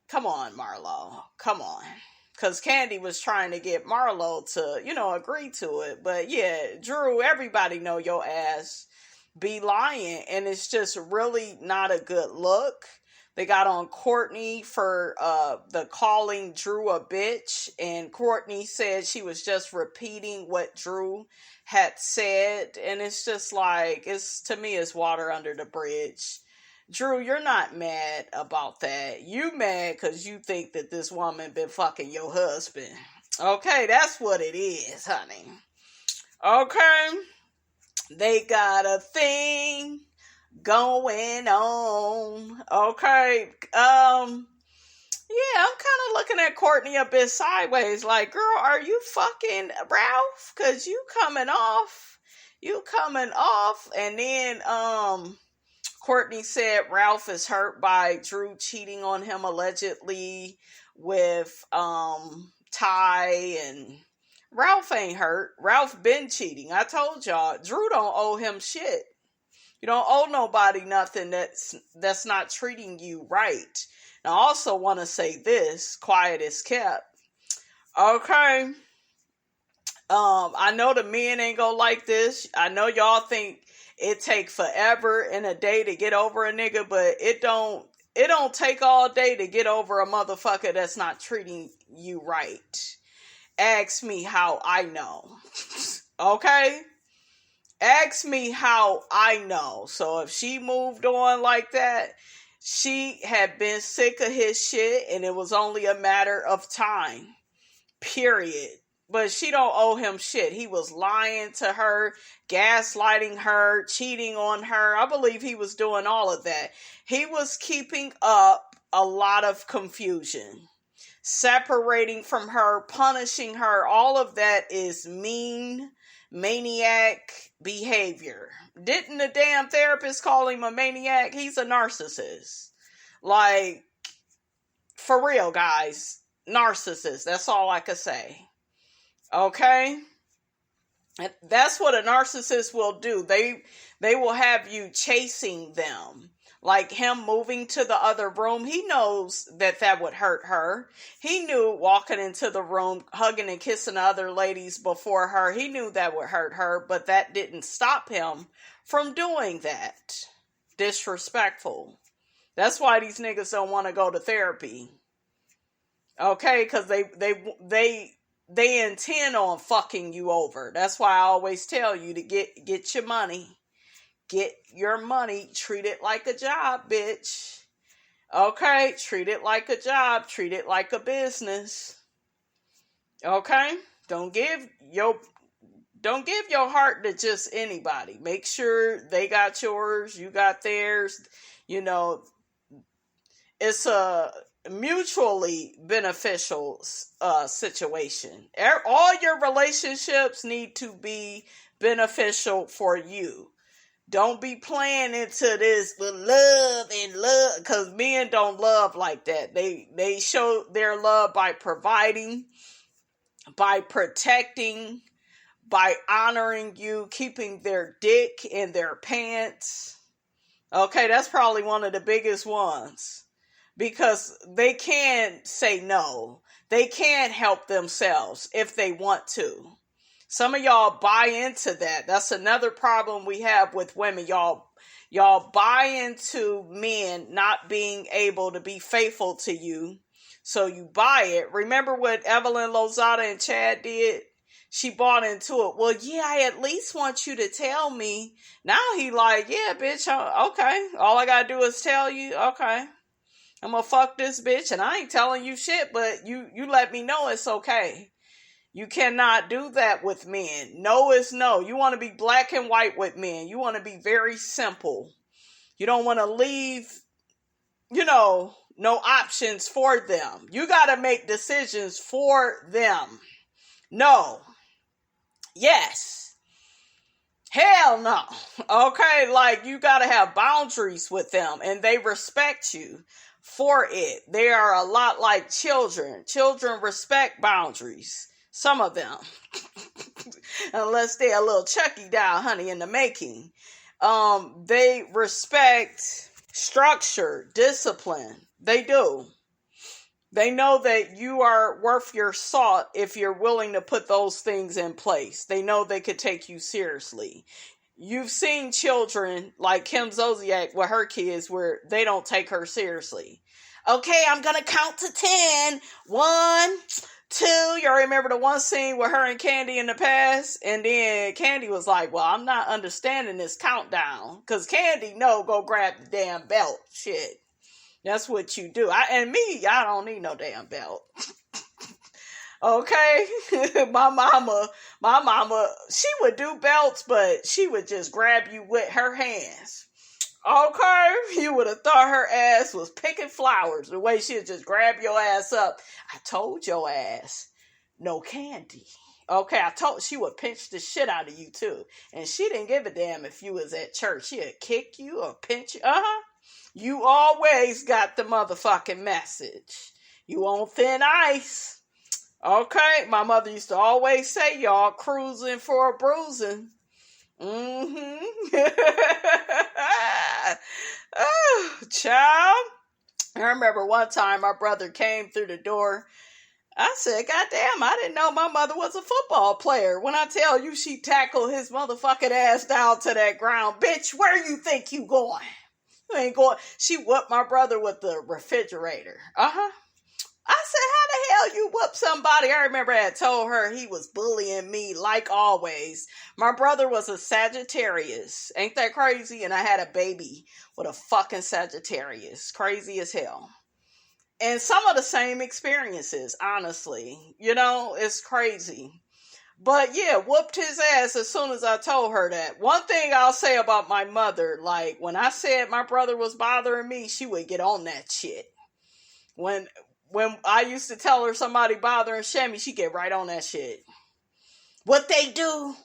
come on, Marlo. Come on. Because Candy was trying to get Marlo to, agree to it. But yeah, Drew, everybody know your ass be lying. And it's just really not a good look. They got on Courtney for the calling Drew a bitch. And Courtney said she was just repeating what Drew had said. And it's just like, to me, it's water under the bridge. Drew, you're not mad about that. You mad because you think that this woman been fucking your husband. Okay, that's what it is, honey. Okay? They got a thing going on. Okay? Yeah, I'm kind of looking at Courtney a bit sideways. Like, girl, are you fucking Ralph? Because you coming off. And then, Courtney said Ralph is hurt by Drew cheating on him allegedly with Ty, and Ralph ain't hurt. Ralph been cheating. I told y'all, Drew don't owe him shit. You don't owe nobody nothing that's not treating you right. Now, I also want to say this, quiet is kept. Okay. I know the men ain't gonna like this. I know y'all think it take forever and a day to get over a nigga, but it don't take all day to get over a motherfucker that's not treating you right. Ask me how I know. Okay? Ask me how I know. So if she moved on like that, she had been sick of his shit and it was only a matter of time. Period. But she don't owe him shit. He was lying to her, gaslighting her, cheating on her. I believe he was doing all of that. He was keeping up a lot of confusion. Separating from her, punishing her. All of that is mean, maniac behavior. Didn't the damn therapist call him a maniac? He's a narcissist. Like, for real, guys. Narcissist. That's all I could say. Okay? And that's what a narcissist will do. They will have you chasing them. Like him moving to the other room. He knows that would hurt her. He knew walking into the room, hugging and kissing other ladies before her. He knew that would hurt her, but that didn't stop him from doing that. Disrespectful. That's why these niggas don't want to go to therapy. Okay? Because they intend on fucking you over. That's why I always tell you to get your money. Get your money. Treat it like a job, bitch. Okay? Treat it like a job. Treat it like a business. Okay? Don't give your heart to just anybody. Make sure they got yours, you got theirs. You know, it's a mutually beneficial situation. All your relationships need to be beneficial for you. Don't be playing into this with love, because men don't love like that. They show their love by providing, by protecting, by honoring you, keeping their dick in their pants. Okay, that's probably one of the biggest ones. Because they can say no. They can help themselves if they want to. Some of y'all buy into that. That's another problem we have with women. Y'all buy into men not being able to be faithful to you. So you buy it. Remember what Evelyn Lozada and Chad did? She bought into it. Well, yeah, I at least want you to tell me. Now he like, yeah, bitch, okay. All I gotta do is tell you, okay. I'm gonna fuck this bitch and I ain't telling you shit, but you let me know it's okay. You cannot do that with men. No is no. You want to be black and white with men. You want to be very simple. You don't want to leave, no options for them. You got to make decisions for them. No. Yes. Hell no. Okay, like you got to have boundaries with them and they respect you for it. They are a lot like children. Children respect boundaries. Some of them. Unless they're a little Chucky doll, honey, in the making. They respect structure, discipline. They do. They know that you are worth your salt if you're willing to put those things in place. They know they could take you seriously. You've seen children like Kim Zolciak with her kids where they don't take her seriously. Okay, I'm going to count to 10. 1, 2. Y'all remember the one scene with her and Candy in the past? And then Candy was like, well, I'm not understanding this countdown. Because Candy, no, go grab the damn belt. Shit. That's what you do. I don't need no damn belt. Okay? My mama, she would do belts, but she would just grab you with her hands. Okay? You would have thought her ass was picking flowers. The way she'd just grab your ass up. I told your ass, no candy. Okay, she would pinch the shit out of you too. And she didn't give a damn if you was at church. She'd kick you or pinch you. You always got the motherfucking message. You on thin ice. Okay, my mother used to always say, y'all cruising for a bruising. Oh, child. I remember one time my brother came through the door. I said, God damn, I didn't know my mother was a football player. When I tell you she tackled his motherfucking ass down to that ground. Bitch, where you think you going? You ain't going. She whooped my brother with the refrigerator. I said, how the hell you whoop somebody? I remember I had told her he was bullying me like always. My brother was a Sagittarius. Ain't that crazy? And I had a baby with a fucking Sagittarius. Crazy as hell. And some of the same experiences, honestly. It's crazy. But yeah, whooped his ass as soon as I told her that. One thing I'll say about my mother, like when I said my brother was bothering me, she would get on that shit. When I used to tell her somebody bothering Shammy, she get right on that shit. What they do?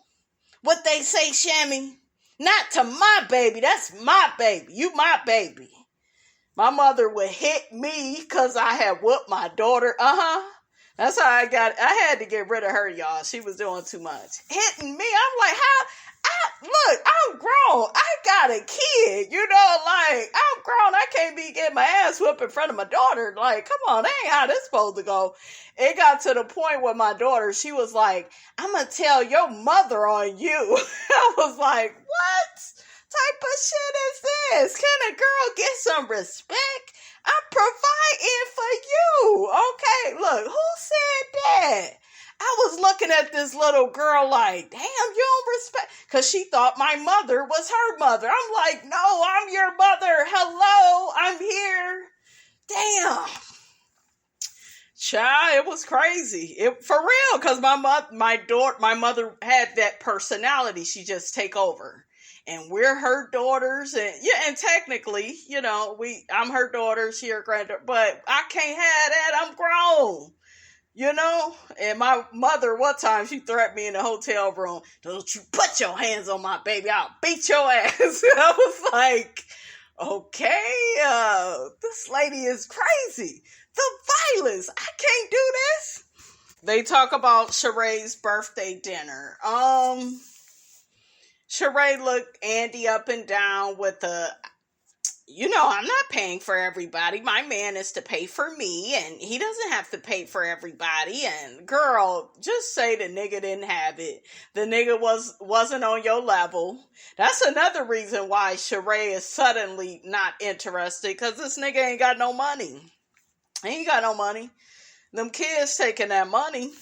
What they say, Shammy? Not to my baby. That's my baby. You my baby. My mother would hit me because I had whooped my daughter. That's how I had to get rid of her, y'all. She was doing too much. Hitting me. I'm like, look, I'm grown. I got a kid. I'm grown. I can't be getting my ass whooped in front of my daughter. Like, come on, that ain't how this supposed to go. It got to the point where my daughter, she was like, I'm going to tell your mother on you. I was like, what type of shit is this? Can a girl get some respect? I'm providing for you. Okay, look, who said that? I was looking at this little girl like, damn, you don't respect, because she thought my mother was her mother. I'm like, no, I'm your mother. Hello, I'm here. Damn. Child, it was crazy. For real, because my mother had that personality. She just take over. And we're her daughters, and technically, I'm her daughter, she her granddaughter, but I can't have that. I'm grown. And my mother, one time, she threatened me in the hotel room. Don't you put your hands on my baby. I'll beat your ass. I was like, okay, this lady is crazy. The violence. I can't do this. They talk about Sheree's birthday dinner. Sheree looked Andy up and down with I'm not paying for everybody. My man is to pay for me, and he doesn't have to pay for everybody. And girl, just say the nigga didn't have it. The nigga wasn't on your level. That's another reason why Sheree is suddenly not interested, because this nigga ain't got no money. He ain't got no money. Them kids taking that money.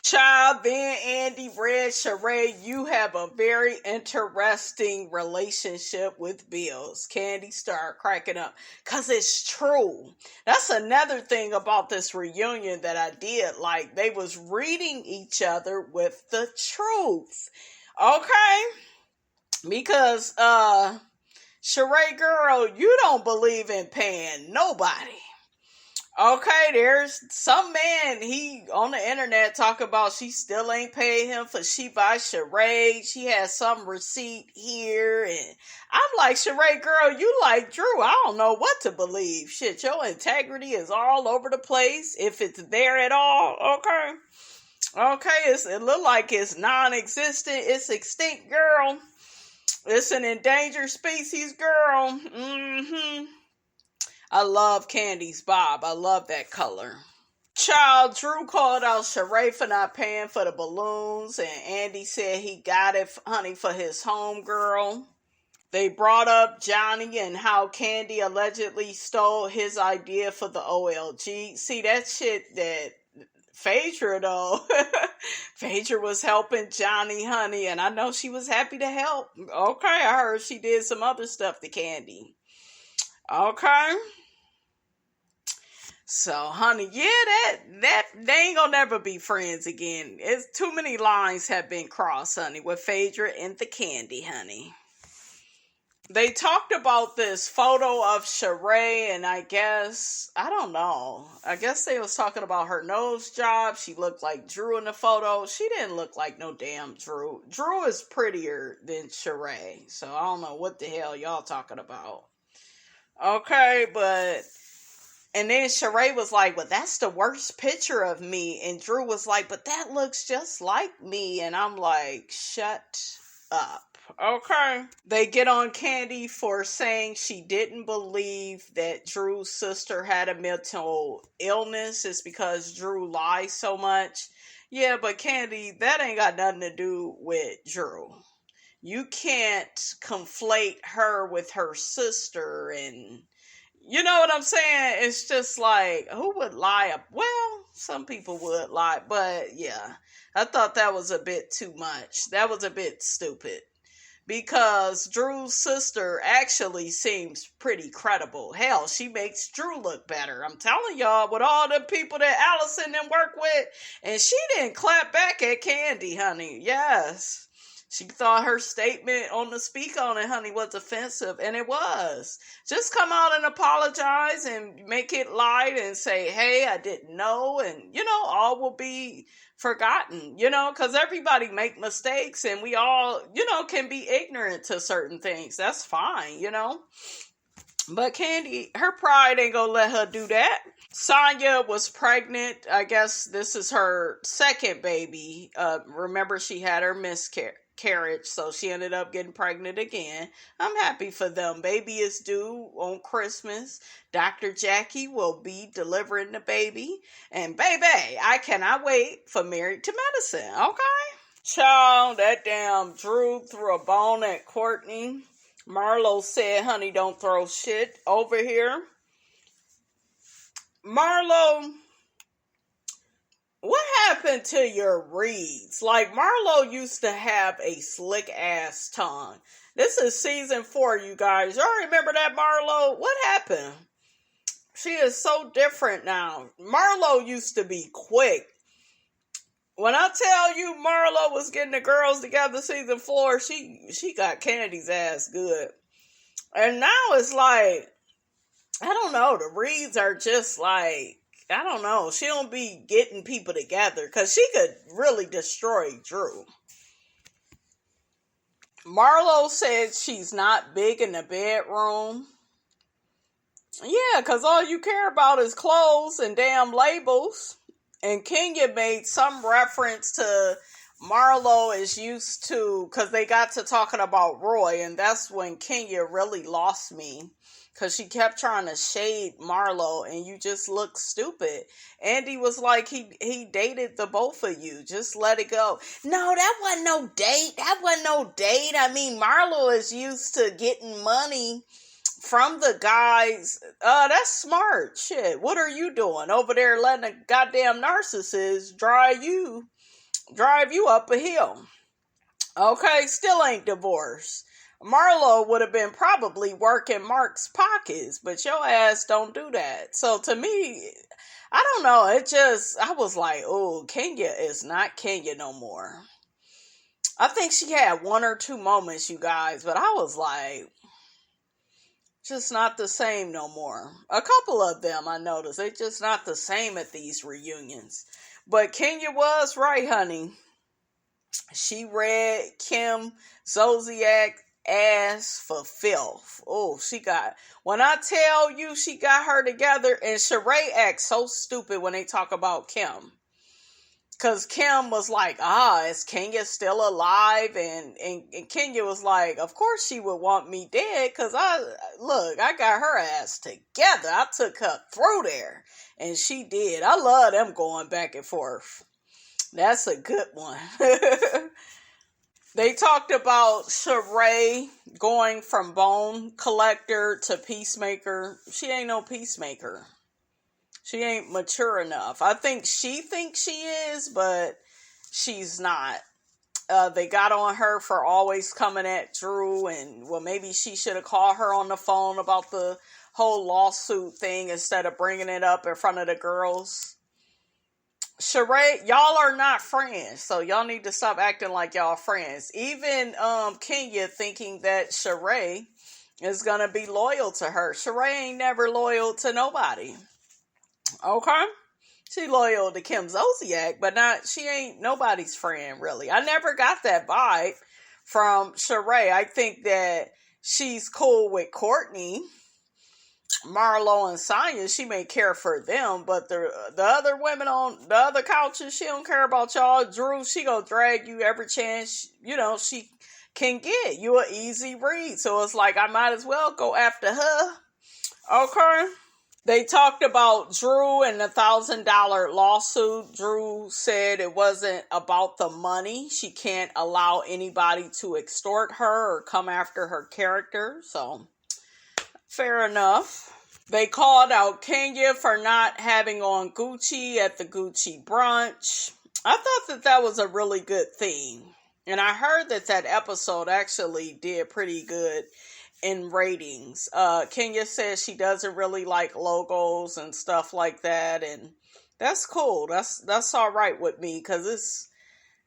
Child, then Andy read, Sheree, you have a very interesting relationship with bills. Candy started cracking up. Because it's true. That's another thing about this reunion that I did. Like, they was reading each other with the truth. Okay? Because, Sheree, girl, you don't believe in paying nobody. Okay, there's some man, he on the internet talk about she still ain't paid him for She by Sheree. She has some receipt here. And I'm like, Sheree, girl, you like Drew. I don't know what to believe. Shit, your integrity is all over the place. If it's there at all, okay. Okay, it look like it's non-existent. It's extinct, girl. It's an endangered species, girl. I love Candy's bob. I love that color. Child, Drew called out Sheree for not paying for the balloons, and Andy said he got it, honey, for his homegirl. They brought up Johnny and how Candy allegedly stole his idea for the OLG. See, that shit that Phaedra, though. Phaedra was helping Johnny, honey, and I know she was happy to help. Okay, I heard she did some other stuff to Candy. Okay. So, honey, that they ain't gonna never be friends again. It's too many lines have been crossed, honey, with Phaedra and the Candy, honey. They talked about this photo of Sheree, and I don't know. I guess they was talking about her nose job. She looked like Drew in the photo. She didn't look like no damn Drew. Drew is prettier than Sheree, so I don't know what the hell y'all talking about. Okay, and then Sheree was like, well, that's the worst picture of me. And Drew was like, but that looks just like me. And I'm like, shut up. Okay. They get on Candy for saying she didn't believe that Drew's sister had a mental illness. It's because Drew lies so much. Yeah, but Candy, that ain't got nothing to do with Drew. You can't conflate her with her sister, and you know what I'm saying? It's just like, who would lie? Well, some people would lie, but yeah, I thought that was a bit too much. That was a bit stupid, because Drew's sister actually seems pretty credible. Hell, she makes Drew look better. I'm telling y'all, with all the people that Allison didn't work with, and she didn't clap back at Candy, honey. Yes. She thought her statement on the Speak On It, honey, was offensive, and it was. Just come out and apologize and make it light and say, hey, I didn't know, and, all will be forgotten, because everybody make mistakes, and we all, can be ignorant to certain things. That's fine, But Kandi, her pride ain't gonna let her do that. Sanya was pregnant. I guess this is her second baby. Remember, she had her miscarriage, so she ended up getting pregnant again. I'm happy for them. Baby is due on Christmas. Dr. Jackie will be delivering the baby. And baby, I cannot wait for Married to Medicine, okay? Child, that damn Drew threw a bone at Courtney. Marlo said, honey, don't throw shit over here. Marlo, what happened to your reads? Like, Marlo used to have a slick ass tongue. This is season 4, you guys. Y'all remember that, Marlo? What happened? She is so different now. Marlo used to be quick. When I tell you Marlo was getting the girls together season 4, she got Candy's ass good. And now it's like, I don't know, the reads are just like, I don't know, she don't be getting people together because she could really destroy Drew. Marlo said she's not big in the bedroom. Yeah, because all you care about is clothes and damn labels. And Kenya made some reference to Marlo is used to, because they got to talking about Roy, and that's when Kenya really lost me. Because she kept trying to shade Marlo, and you just look stupid. Andy was like, he dated the both of you. Just let it go. No, that wasn't no date. That wasn't no date. I mean, Marlo is used to getting money from the guys. That's smart. Shit, what are you doing over there letting a goddamn narcissist drive you up a hill? Okay, still ain't divorced. Marlo would have been probably working Mark's pockets, but your ass don't do that. So to me, I don't know. I was like, oh, Kenya is not Kenya no more. I think she had 1 or 2 moments, you guys, but I was like, just not the same no more. A couple of them I noticed, they just not the same at these reunions. But Kenya was right, honey. She read Kim Zolciak ass for filth. Oh, when I tell you she got her together, and Sheree acts so stupid when they talk about Kim. Because Kim was like, is Kenya still alive? And Kenya was like, of course she would want me dead, because I got her ass together. I took her through there. And she did. I love them going back and forth. That's a good one. They talked about Sheree going from bone collector to peacemaker. She ain't no peacemaker. She ain't mature enough. I think she thinks she is, but she's not. They got on her for always coming at Drew, and maybe she should have called her on the phone about the whole lawsuit thing instead of bringing it up in front of the girls. Sheree, y'all are not friends, so y'all need to stop acting like y'all friends. Even Kenya thinking that Sheree is gonna be loyal to her. Sheree ain't never loyal to nobody. Okay? She loyal to Kim Zolciak, but she ain't nobody's friend, really. I never got that vibe from Sheree. I think that she's cool with Courtney, Marlo, and Sanya. She may care for them, but the other women on the other couches, she don't care about y'all. Drew, she gonna drag you every chance, she can get. You an easy read. So it's like, I might as well go after her. Okay? They talked about Drew and the $1,000 lawsuit. Drew said it wasn't about the money. She can't allow anybody to extort her or come after her character. So, fair enough. They called out Kenya for not having on Gucci at the Gucci brunch. I thought that was a really good thing. And I heard that episode actually did pretty good in ratings. Kenya says she doesn't really like logos and stuff like that, and that's cool. That's all right with me, because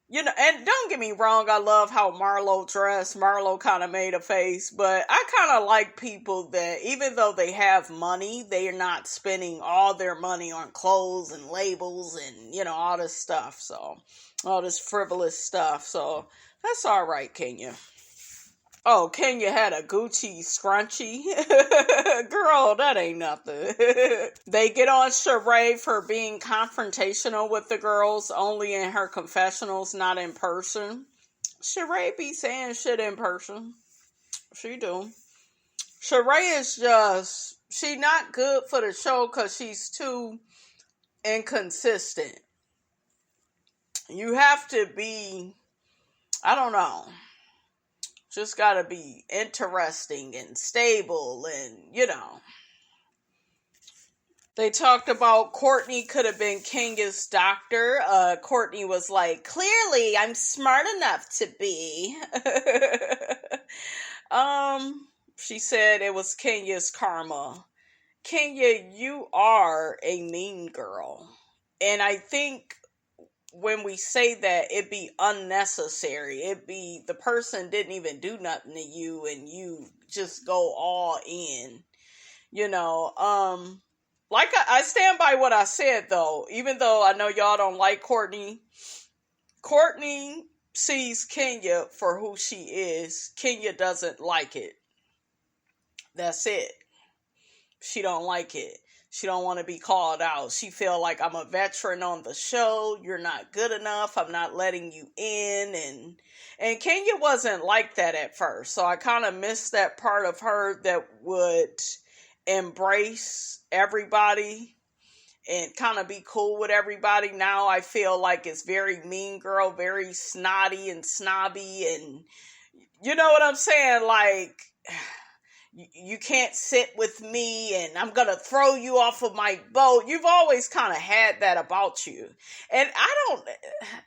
And don't get me wrong, I love how Marlo dressed. Marlo kind of made a face, but I kind of like people that, even though they have money, they are not spending all their money on clothes and labels and, all this stuff. So, all this frivolous stuff. So, that's all right, Kenya. Oh, Kenya had a Gucci scrunchie. Girl, that ain't nothing. They get on Sheree for being confrontational with the girls only in her confessionals, not in person. Sheree be saying shit in person. She do. Sheree is she not good for the show because she's too inconsistent. You have to be, I don't know. Just gotta be interesting and stable and, They talked about Courtney could have been Kenya's doctor. Courtney was like, clearly I'm smart enough to be. She said it was Kenya's karma. Kenya, you are a mean girl. And I think when we say that, it be unnecessary. It be the person didn't even do nothing to you and you just go all in. Like I stand by what I said though, even though I know y'all don't like Courtney. Courtney sees Kenya for who she is. Kenya doesn't like it. That's it. She don't like it. She don't want to be called out. She feel like I'm a veteran on the show. You're not good enough. I'm not letting you in. And Kenya wasn't like that at first. So I kind of missed that part of her that would embrace everybody and kind of be cool with everybody. Now I feel like it's very mean girl, very snotty and snobby. And you know what I'm saying? Like, you can't sit with me and I'm going to throw you off of my boat. You've always kind of had that about you. And I don't know.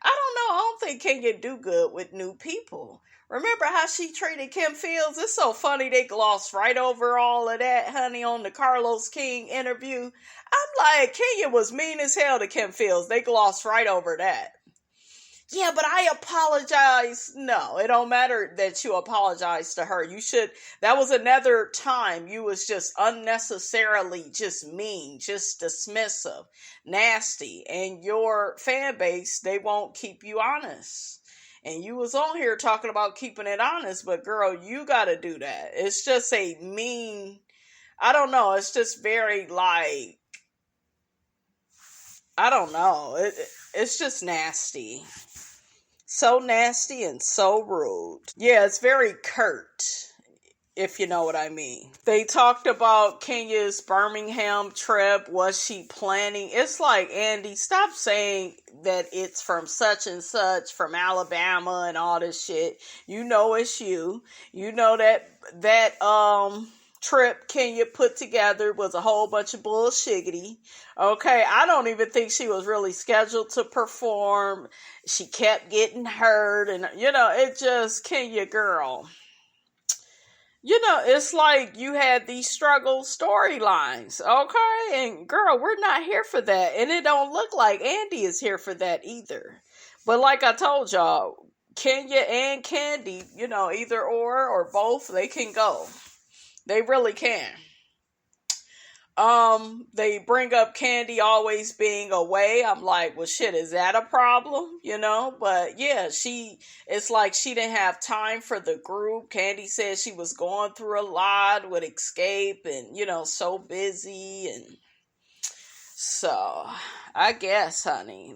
I don't think Kenya do good with new people. Remember how she treated Kim Fields? It's so funny they glossed right over all of that, honey, on the Carlos King interview. I'm like, Kenya was mean as hell to Kim Fields. They glossed right over that. Yeah, but I apologize. No, it don't matter that you apologize to her. That was another time you was just unnecessarily just mean, just dismissive, nasty. And your fan base, they won't keep you honest. And you was on here talking about keeping it honest, but girl, you gotta do that. It's just a mean, I don't know, it's just very like, I don't know, it's just nasty. So nasty and so rude. Yeah, it's very curt, if you know what I mean. They talked about Kenya's Birmingham trip. Was she planning? It's like, Andy, stop saying that it's from such and such, from Alabama and all this shit. You know it's you. You know that trip Kenya put together was a whole bunch of bullshiggity. Okay, I don't even think she was really scheduled to perform. She kept getting hurt and, it just, Kenya girl. It's like you had these struggle storylines, okay? And girl, we're not here for that. And it don't look like Andy is here for that either. But like I told y'all, Kenya and Candy, either or both, they can go. They really can. They bring up Candy always being away. I'm like, well, shit, is that a problem? But yeah, it's like she didn't have time for the group. Candy said she was going through a lot with Escape and, so busy. And so I guess, honey,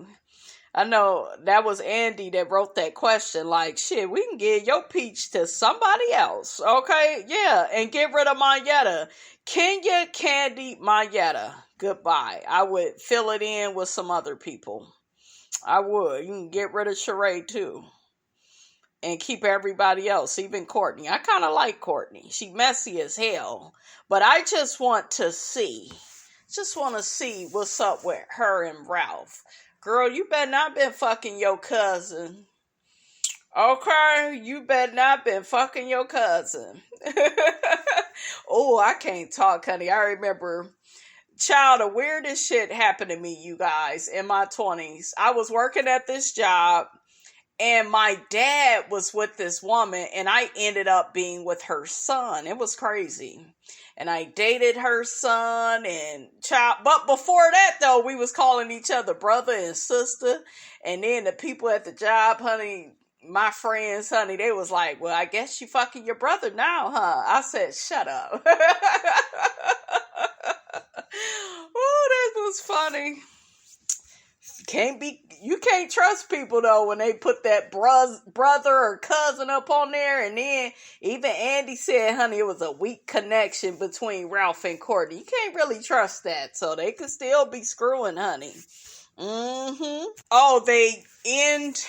I know that was Andy that wrote that question. Like, shit, we can give your peach to somebody else. Okay. Yeah. And get rid of Mayetta. Kenya, Candy, Mayetta. Goodbye. I would fill it in with some other people. I would. You can get rid of Sheree too. And keep everybody else, even Courtney. I kind of like Courtney. She messy as hell. But I just want to see. What's up with her and Ralph. Girl, you better not been fucking your cousin. Okay? You better not been fucking your cousin. Oh, I can't talk, honey. I remember, child, the weirdest shit happened to me, you guys, in my 20s. I was working at this job, And my dad was with this woman, and I ended up being with her son. It was crazy. And I dated her son and child. But before that, though, we was calling each other brother and sister. And then the people at the job, honey, my friends, honey, they was like, well, I guess you fucking your brother now, huh? I said, shut up. Oh, that was funny. You can't trust people though when they put that brother or cousin up on there. And then even Andy said, honey, it was a weak connection between Ralph and Courtney. You can't really trust that. So they could still be screwing, honey. Oh, they end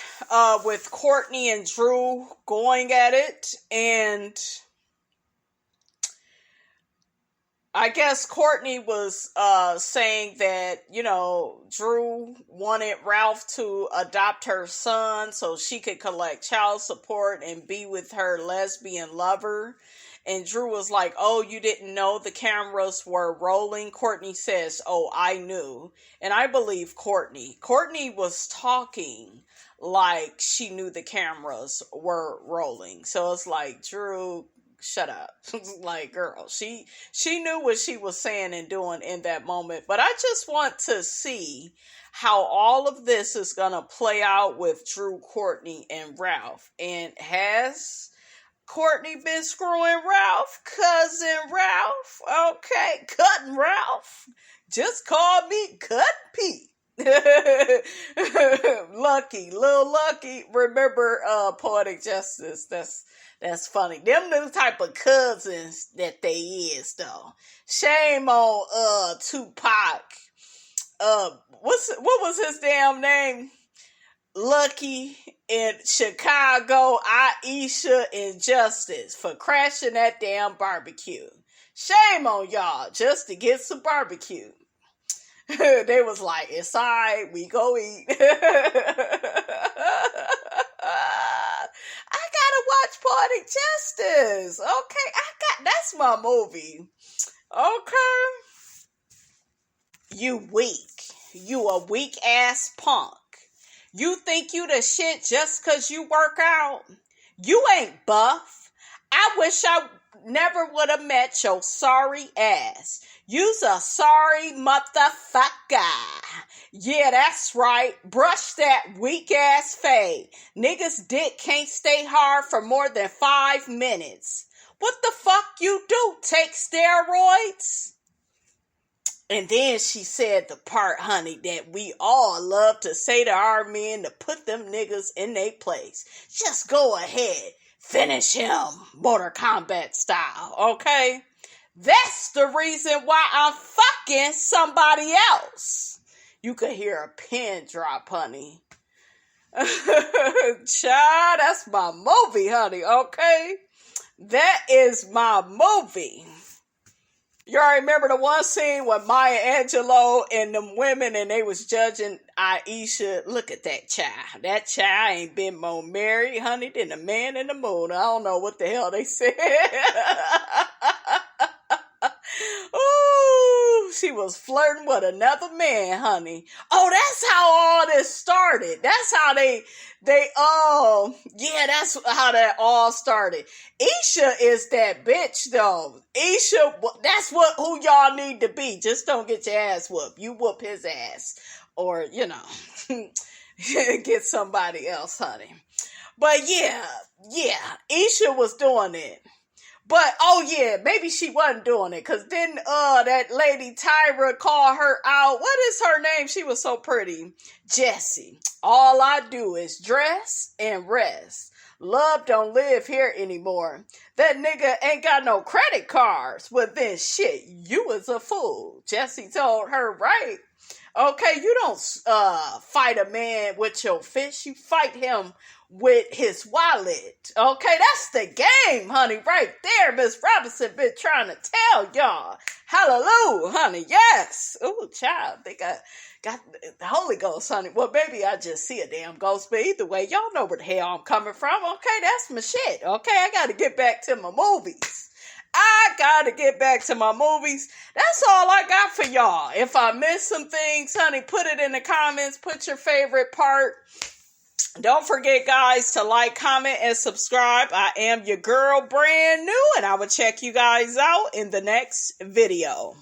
with Courtney and Drew going at it, and I guess Courtney was saying that, Drew wanted Ralph to adopt her son so she could collect child support and be with her lesbian lover. And Drew was like, oh, you didn't know the cameras were rolling? Courtney says, oh, I knew. And I believe Courtney. Courtney was talking like she knew the cameras were rolling. So it's like, Drew, shut up. Like, girl, she knew what she was saying and doing in that moment. But I just want to see how all of this is going to play out with Drew, Courtney, and Ralph. And has Courtney been screwing Ralph? Cousin Ralph? Okay, Cutting Ralph. Just call me Cut Pete. Lucky, Lil Lucky. Remember Poetic Justice? That's funny. Them new type of cousins that they is though. Shame on Tupac. What was his damn name? Lucky in Chicago, Aisha and Justice for crashing that damn barbecue. Shame on y'all just to get some barbecue. They was like, it's alright, we go eat. I gotta watch Poetic Justice. Okay, that's my movie. Okay. You weak. You a weak ass punk. You think you the shit just cause you work out? You ain't buff. I wish I never would have met your sorry ass. You's a sorry motherfucker. Yeah, that's right. Brush that weak ass fade. Niggas' dick can't stay hard for more than 5 minutes. What the fuck you do? Take steroids? And then she said the part, honey, that we all love to say to our men to put them niggas in their place. Just go ahead. Finish him. Mortal Kombat style. Okay? That's the reason why I'm fucking somebody else. You could hear a pin drop, honey. Child, that's my movie, honey. Okay? That is my movie. You all remember the one scene with Maya Angelou and them women and they was judging Aisha? Look at that child. That child ain't been more married, honey, than the man in the moon. I don't know what the hell they said. Ooh, she was flirting with another man, honey. Oh, that's how all this started. That's how that's how that all started. Isha is that bitch though. Isha, that's who y'all need to be. Just don't get your ass whooped. You whoop his ass. Or, get somebody else, honey. But yeah, Isha was doing it. But, maybe she wasn't doing it. Because then that lady Tyra called her out. What is her name? She was so pretty. Jessie. All I do is dress and rest. Love don't live here anymore. That nigga ain't got no credit cards. Well, then shit, you was a fool. Jessie told her, right? Okay, you don't fight a man with your fist. You fight him with his wallet. Okay, that's the game, honey, right there. Miss Robinson been trying to tell y'all. Hallelujah, honey, yes. Ooh, child, they got the Holy Ghost, honey. Well, maybe I just see a damn ghost, but either way, y'all know where the hell I'm coming from. Okay, that's my shit. Okay, I got to get back to my movies. That's all I got for y'all. If I missed some things, honey, put it in the comments. Put your favorite part. Don't forget, guys, to like, comment, and subscribe. I am your girl, brand new, and I will check you guys out in the next video.